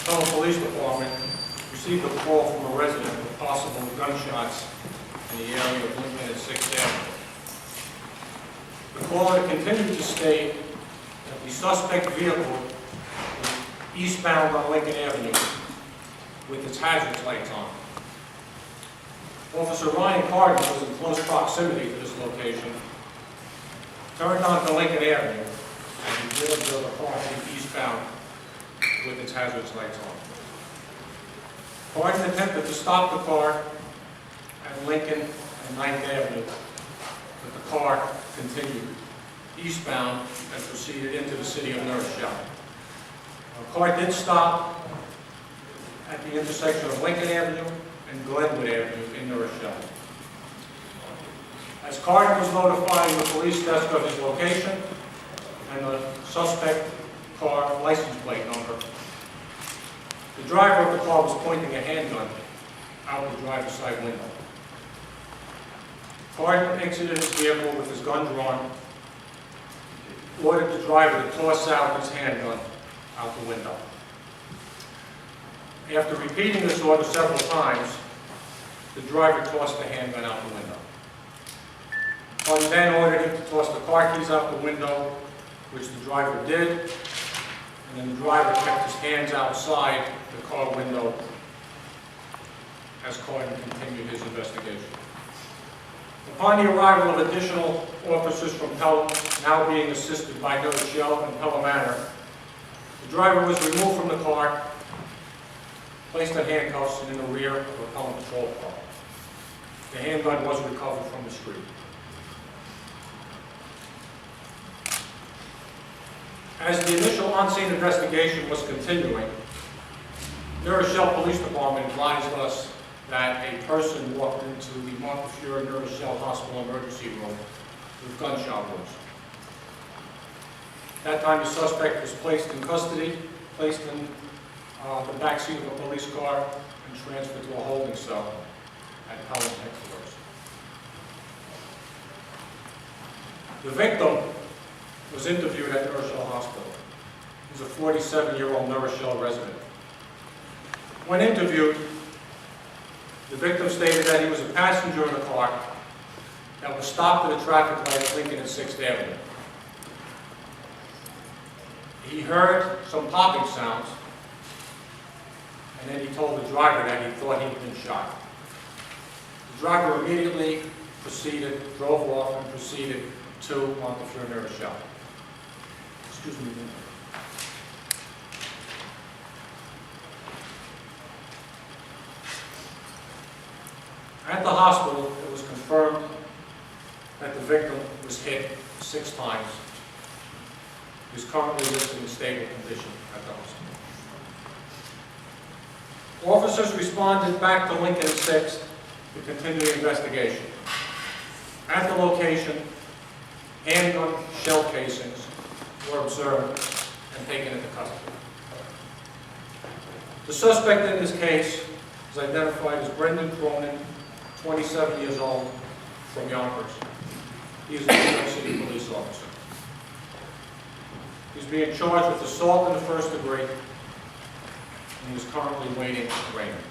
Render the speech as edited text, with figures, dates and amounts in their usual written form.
Pelham Police Department received a call from a resident of possible gunshots in the area of Lincoln and 6th Avenue. The caller continued to state that the suspect vehicle was eastbound on Lincoln Avenue with its hazards lights on. Officer Ryan Carden was in close proximity to this location, turned onto Lincoln Avenue, and he did observe a car heading eastbound with its hazards lights on. Carden attempted to stop the car at Lincoln and 9th Avenue, but the car continued eastbound and proceeded into the city of New Rochelle. The car did stop at the intersection of Lincoln Avenue and Glenwood Avenue in New Rochelle. As Carden was notifying the police desk of his location and the suspect car license plate number, the driver of the car was pointing a handgun out the driver's side window. Carden exited his vehicle with his gun drawn, ordered the driver to toss out his handgun out the window. After repeating this order several times, the driver tossed the handgun out the window. Carden then ordered him to toss the car keys out the window, which the driver did, and then the driver kept his hands outside the car window as Carden continued his investigation. Upon the arrival of additional officers from Pelham, now being assisted by New Rochelle and Pelham Manor, the driver was removed from the car, placed in handcuffs and in the rear of a Pelham patrol car. The handgun was recovered from the street. As the initial on-scene investigation was continuing, New Rochelle Police Department advised us that a person walked into the Montefiore New Rochelle Hospital emergency room with gunshot wounds. That time the suspect was placed in custody, placed in the back seat of a police car, and transferred to a holding cell at Pelham headquarters. The victim was interviewed at New Rochelle Hospital. He's a 47-year-old New Rochelle resident. When interviewed, the victim stated that he was a passenger in a car that was stopped at a traffic light at Lincoln and 6th Avenue. He heard some popping sounds, and then he told the driver that he thought he'd been shot. The driver immediately drove off and proceeded to Montefiore New Rochelle. Excuse me. At the hospital, it was confirmed that the victim was hit 6 times. He is currently listed in stable condition at the hospital. Officers responded back to Lincoln and 6th to continue the investigation. At the location, handgun shell casings were observed and taken into custody. The suspect in this case is identified as Brendan Cronin, 27 years old, from Yonkers. He is a New York City police officer. He's being charged with assault in the first degree, and he is currently waiting arraignment.